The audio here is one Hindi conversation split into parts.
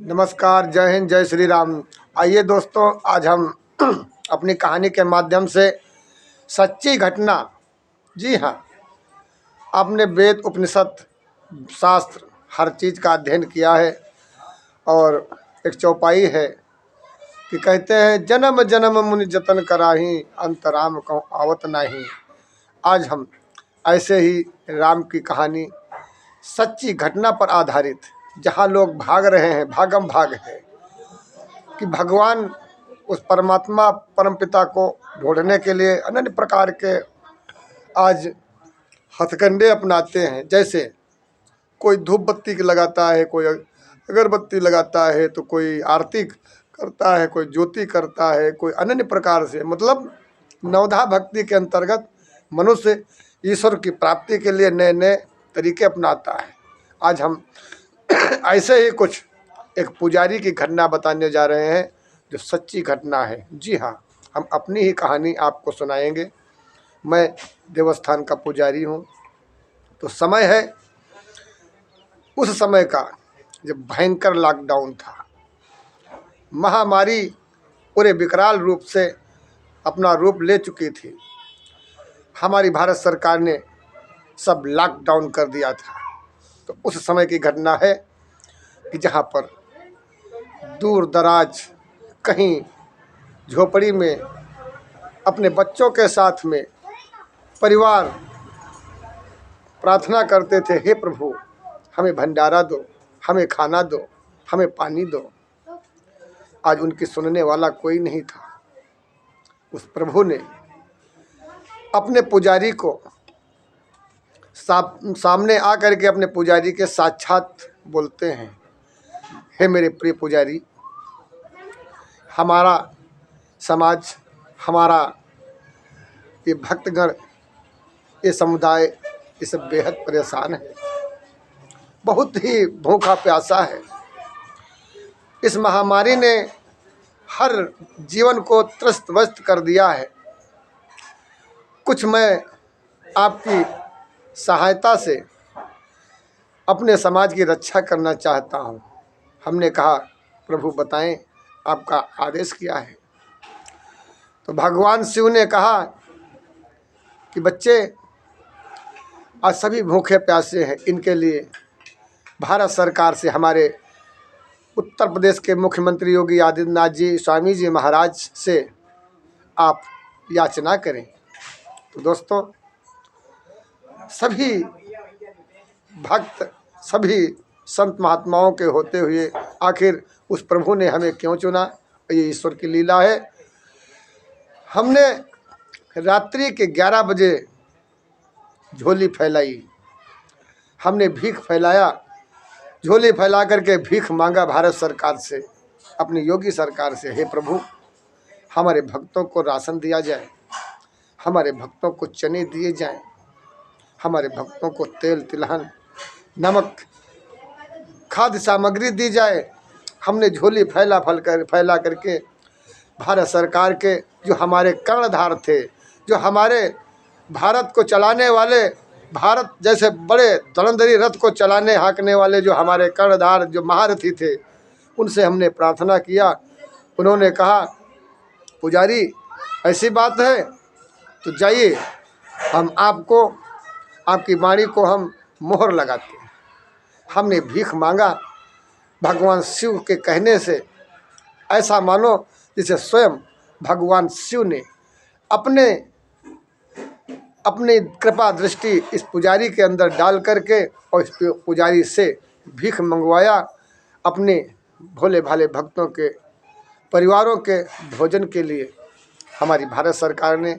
नमस्कार, जय हिंद, जय श्री राम। आइए दोस्तों, आज हम अपनी कहानी के माध्यम से सच्ची घटना, जी हाँ, आपने वेद, उपनिषद, शास्त्र हर चीज़ का अध्ययन किया है और एक चौपाई है कि कहते हैं जन्म जन्म मुनि जतन कराही, अंत राम कहूँ आवत नाही। आज हम ऐसे ही राम की कहानी सच्ची घटना पर आधारित, जहाँ लोग भाग रहे हैं, भागम भाग है कि भगवान उस परमात्मा परमपिता को ढूंढने के लिए अनन्य प्रकार के आज हथकंडे अपनाते हैं। जैसे कोई धूप बत्ती लगाता है, कोई अगरबत्ती लगाता है, तो कोई आरती करता है, कोई ज्योति करता है, कोई अनन्य प्रकार से, मतलब नवधा भक्ति के अंतर्गत मनुष्य ईश्वर की प्राप्ति के लिए नए नए तरीके अपनाता है। आज हम ऐसे ही कुछ एक पुजारी की घटना बताने जा रहे हैं जो सच्ची घटना है। जी हाँ, हम अपनी ही कहानी आपको सुनाएंगे। मैं देवस्थान का पुजारी हूँ। तो समय है उस समय का जब भयंकर लॉकडाउन था, महामारी पूरे विकराल रूप से अपना रूप ले चुकी थी। हमारी भारत सरकार ने सब लॉकडाउन कर दिया था। तो उस समय की घटना है कि जहाँ पर दूर दराज कहीं झोपड़ी में अपने बच्चों के साथ में परिवार प्रार्थना करते थे, हे प्रभु हमें भंडारा दो, हमें खाना दो, हमें पानी दो। आज उनकी सुनने वाला कोई नहीं था। उस प्रभु ने अपने पुजारी को सामने आकर के अपने पुजारी के साक्षात बोलते हैं, हे मेरे प्रिय पुजारी, हमारा समाज, हमारा ये भक्तगण, ये समुदाय, ये सब बेहद परेशान है, बहुत ही भूखा प्यासा है। इस महामारी ने हर जीवन को त्रस्त व्यस्त कर दिया है। कुछ मैं आपकी सहायता से अपने समाज की रक्षा करना चाहता हूँ। हमने कहा, प्रभु बताएं आपका आदेश क्या है। तो भगवान शिव ने कहा कि बच्चे आज सभी भूखे प्यासे हैं, इनके लिए भारत सरकार से, हमारे उत्तर प्रदेश के मुख्यमंत्री योगी आदित्यनाथ जी, स्वामी जी महाराज से आप याचना करें। तो दोस्तों, सभी भक्त, सभी संत महात्माओं के होते हुए आखिर उस प्रभु ने हमें क्यों चुना, ये ईश्वर की लीला है। हमने रात्रि के 11 बजे झोली फैलाई, हमने भीख फैलाया, झोली फैला करके भीख मांगा भारत सरकार से, अपनी योगी सरकार से, हे प्रभु हमारे भक्तों को राशन दिया जाए, हमारे भक्तों को चने दिए जाएं, हमारे भक्तों को तेल तिलहन नमक खाद्य सामग्री दी जाए। हमने झोली फैला करके भारत सरकार के जो हमारे कर्णधार थे, जो हमारे भारत को चलाने वाले, भारत जैसे बड़े धड़ंधरी रथ को चलाने हाँकने वाले जो हमारे कर्णधार, जो महारथी थे, उनसे हमने प्रार्थना किया। उन्होंने कहा, पुजारी ऐसी बात है तो जाइए, हम आपको, आपकी वाणी को हम मोहर लगाते हैं। हमने भीख मांगा, भगवान शिव के कहने से ऐसा मानो जिसे स्वयं भगवान शिव ने अपनी कृपा दृष्टि इस पुजारी के अंदर डाल करके और इस पुजारी से भीख मंगवाया, अपने भोले भाले भक्तों के परिवारों के भोजन के लिए। हमारी भारत सरकार ने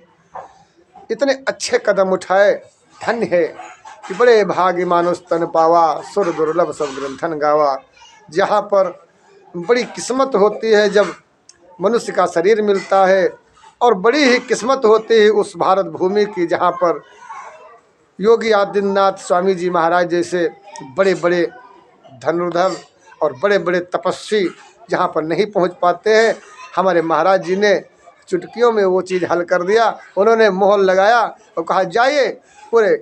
इतने अच्छे कदम उठाए, धन्य है कि बड़े भाग्य मानुष तन पावा, सुर दुर्लभ सब ग्रंथन गावा। जहाँ पर बड़ी किस्मत होती है जब मनुष्य का शरीर मिलता है, और बड़ी ही किस्मत होती है उस भारत भूमि की जहाँ पर योगी आदित्यनाथ स्वामी जी महाराज जैसे बड़े बड़े धनुर्धर और बड़े बड़े तपस्वी जहाँ पर नहीं पहुँच पाते हैं। हमारे महाराज जी ने चुटकियों में वो चीज़ हल कर दिया। उन्होंने मोहर लगाया और कहा, जाइए पूरे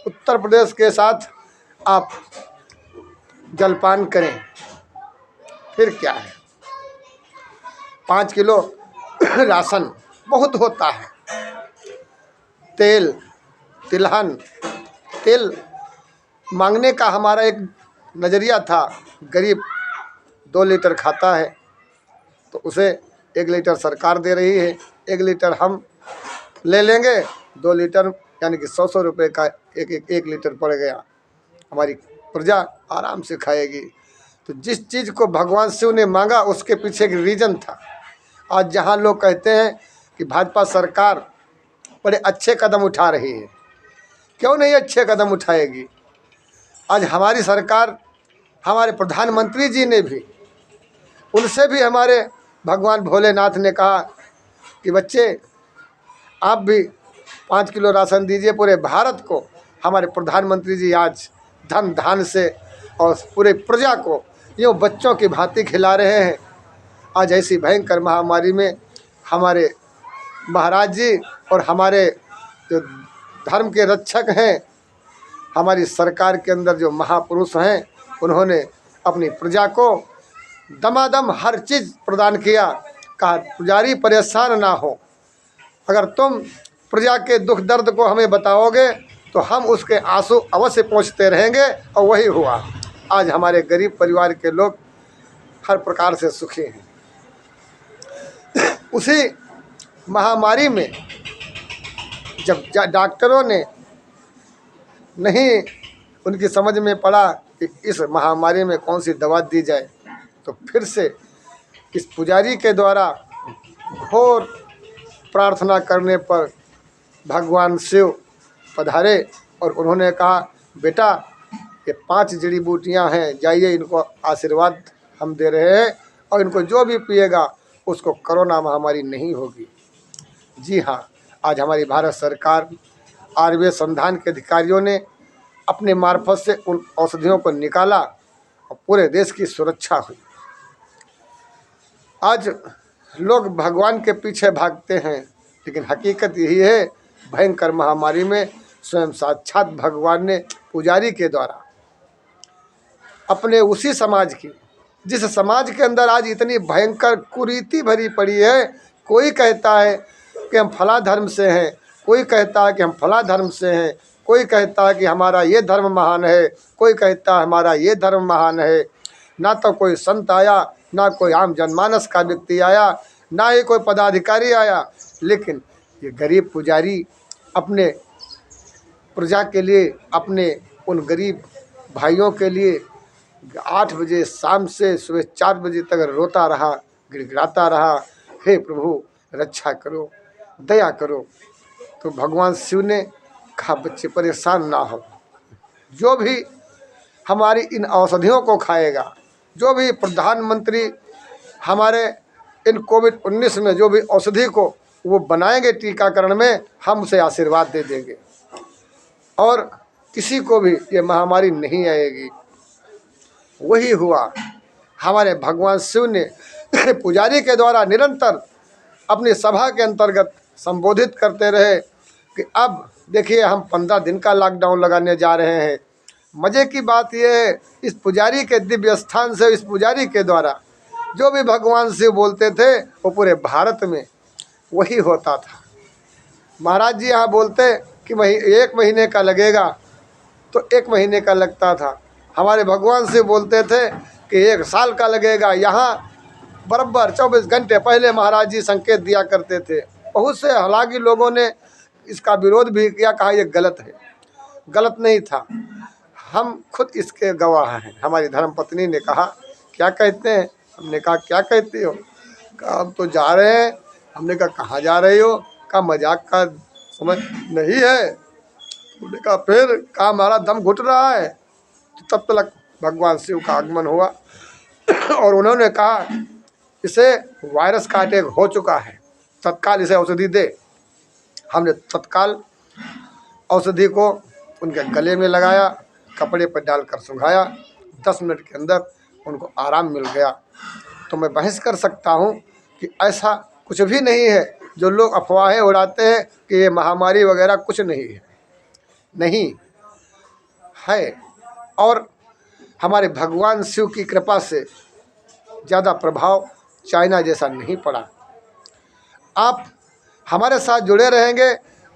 उत्तर प्रदेश के साथ आप जलपान करें। फिर क्या है, 5 किलो राशन बहुत होता है। तेल, तिलहन, तेल मांगने का हमारा एक नज़रिया था, गरीब 2 लीटर खाता है तो उसे 1 लीटर सरकार दे रही है, 1 लीटर हम ले लेंगे, 2 लीटर यानी कि 100 रुपये का एक लीटर पड़ गया, हमारी प्रजा आराम से खाएगी। तो जिस चीज़ को भगवान शिव ने मांगा उसके पीछे एक रीज़न था। आज जहाँ लोग कहते हैं कि भाजपा सरकार बड़े अच्छे कदम उठा रही है, क्यों नहीं अच्छे कदम उठाएगी? आज हमारी सरकार, हमारे प्रधानमंत्री जी ने भी, उनसे भी हमारे भगवान भोलेनाथ ने कहा कि बच्चे आप भी 5 किलो राशन दीजिए पूरे भारत को। हमारे प्रधानमंत्री जी आज धन धान से और पूरे प्रजा को यूँ बच्चों की भांति खिला रहे हैं। आज ऐसी भयंकर महामारी में हमारे महाराज जी और हमारे जो धर्म के रक्षक हैं, हमारी सरकार के अंदर जो महापुरुष हैं, उन्होंने अपनी प्रजा को दमादम हर चीज़ प्रदान किया। कहा पुजारी परेशान ना हो, अगर तुम प्रजा के दुख दर्द को हमें बताओगे तो हम उसके आंसू अवश्य पहुँचते रहेंगे। और वही हुआ। आज हमारे गरीब परिवार के लोग हर प्रकार से सुखी हैं। उसी महामारी में जब डॉक्टरों ने नहीं उनकी समझ में पड़ा कि इस महामारी में कौन सी दवा दी जाए, तो फिर से इस पुजारी के द्वारा घोर प्रार्थना करने पर भगवान शिव पधारे और उन्होंने कहा बेटा ये 5 जड़ी बूटियाँ हैं, जाइए इनको आशीर्वाद हम दे रहे हैं और इनको जो भी पिएगा उसको कोरोना महामारी नहीं होगी। जी हाँ, आज हमारी भारत सरकार आयुर्वेद संस्थान के अधिकारियों ने अपने मार्फत से उन औषधियों को निकाला और पूरे देश की सुरक्षा हुई। आज लोग भगवान के पीछे भागते हैं, लेकिन हकीकत यही है भयंकर महामारी में स्वयं साक्षात भगवान ने पुजारी के द्वारा अपने उसी समाज की, जिस समाज के अंदर आज इतनी भयंकर कुरीति भरी पड़ी है, कोई कहता है कि हम फला धर्म से हैं, कोई कहता है कि हम फला धर्म से हैं, कोई कहता है कि हमारा ये धर्म महान है, कोई कहता है हमारा ये धर्म महान है। ना तो कोई संत आया, ना कोई आम जनमानस का व्यक्ति आया, ना ही कोई पदाधिकारी आया, लेकिन ये गरीब पुजारी अपने प्रजा के लिए, अपने उन गरीब भाइयों के लिए 8 बजे शाम से सुबह 4 बजे तक रोता रहा, गिड़गिड़ाता रहा, हे प्रभु रक्षा करो, दया करो। तो भगवान शिव ने कहा बच्चे परेशान ना हो, जो भी हमारी इन औषधियों को खाएगा, जो भी प्रधानमंत्री हमारे इन कोविड-19 में जो भी औषधि को वो बनाएंगे टीकाकरण में, हम उसे आशीर्वाद दे देंगे और किसी को भी ये महामारी नहीं आएगी। वही हुआ। हमारे भगवान शिव ने पुजारी के द्वारा निरंतर अपनी सभा के अंतर्गत संबोधित करते रहे कि अब देखिए हम 15 दिन का लॉकडाउन लगाने जा रहे हैं। मज़े की बात यह है, इस पुजारी के दिव्य स्थान से, इस पुजारी के द्वारा जो भी भगवान शिव बोलते थे वो पूरे भारत में वही होता था। महाराज जी यहाँ बोलते कि 1 महीने का लगेगा तो 1 महीने का लगता था। हमारे भगवान शिव बोलते थे कि 1 साल का लगेगा। यहाँ बराबर 24 घंटे पहले महाराज जी संकेत दिया करते थे। बहुत से हालांकि लोगों ने इसका विरोध भी किया, कहा यह गलत है। गलत नहीं था, हम खुद इसके गवाह हैं। हमारी धर्मपत्नी ने कहा क्या कहते हैं? हमने कहा क्या कहती हो? कहा हम तो जा रहे हैं। हमने कहा कहाँ जा रही हो? कहा मजाक का समझ नहीं है। हमने कहा फिर? कहा हमारा दम घुट रहा है। तो तब तक भगवान शिव का आगमन हुआ और उन्होंने कहा इसे वायरस का अटैक हो चुका है, तत्काल इसे औषधि दे। हमने तत्काल औषधि को उनके गले में लगाया, कपड़े पर डालकर सुंघाया, 10 मिनट के अंदर उनको आराम मिल गया। तो मैं बहस कर सकता हूँ कि ऐसा कुछ भी नहीं है जो लोग अफवाहें उड़ाते हैं कि ये महामारी वगैरह कुछ नहीं है, नहीं है। और हमारे भगवान शिव की कृपा से ज़्यादा प्रभाव चाइना जैसा नहीं पड़ा। आप हमारे साथ जुड़े रहेंगे,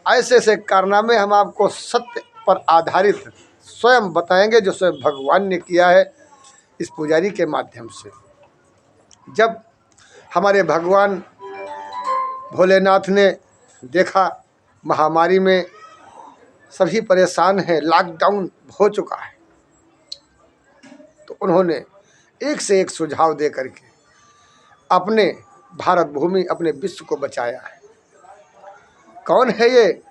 ऐसे ऐसे कारनामे हम आपको सत्य पर आधारित स्वयं बताएंगे जो स्वयं भगवान ने किया है इस पुजारी के माध्यम से। जब हमारे भगवान भोलेनाथ ने देखा महामारी में सभी परेशान हैं, लॉकडाउन हो चुका है, तो उन्होंने एक से एक सुझाव दे करके अपने भारत भूमि, अपने विश्व को बचाया है। कौन है ये?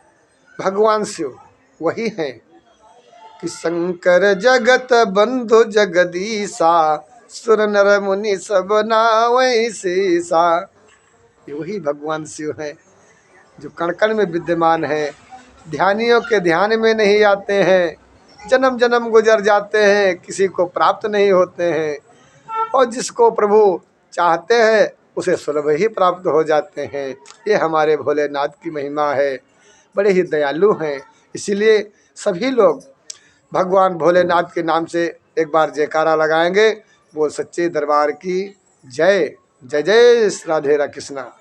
भगवान शिव वही हैं कि शंकर जगत बंधु जगदीशा, सुर नर मुनि सब नावै सीसा। ये वही भगवान शिव हैं जो कण कण में विद्यमान है, ध्यानियों के ध्यान में नहीं आते हैं, जन्म जन्म गुजर जाते हैं, किसी को प्राप्त नहीं होते हैं, और जिसको प्रभु चाहते हैं उसे सुलभ ही प्राप्त हो जाते हैं। ये हमारे भोलेनाथ की महिमा है, बड़े ही दयालु हैं। इसीलिए सभी लोग भगवान भोलेनाथ के नाम से एक बार जयकारा लगाएंगे। बोल सच्चे दरबार की जय। जय जय राधे कृष्णा।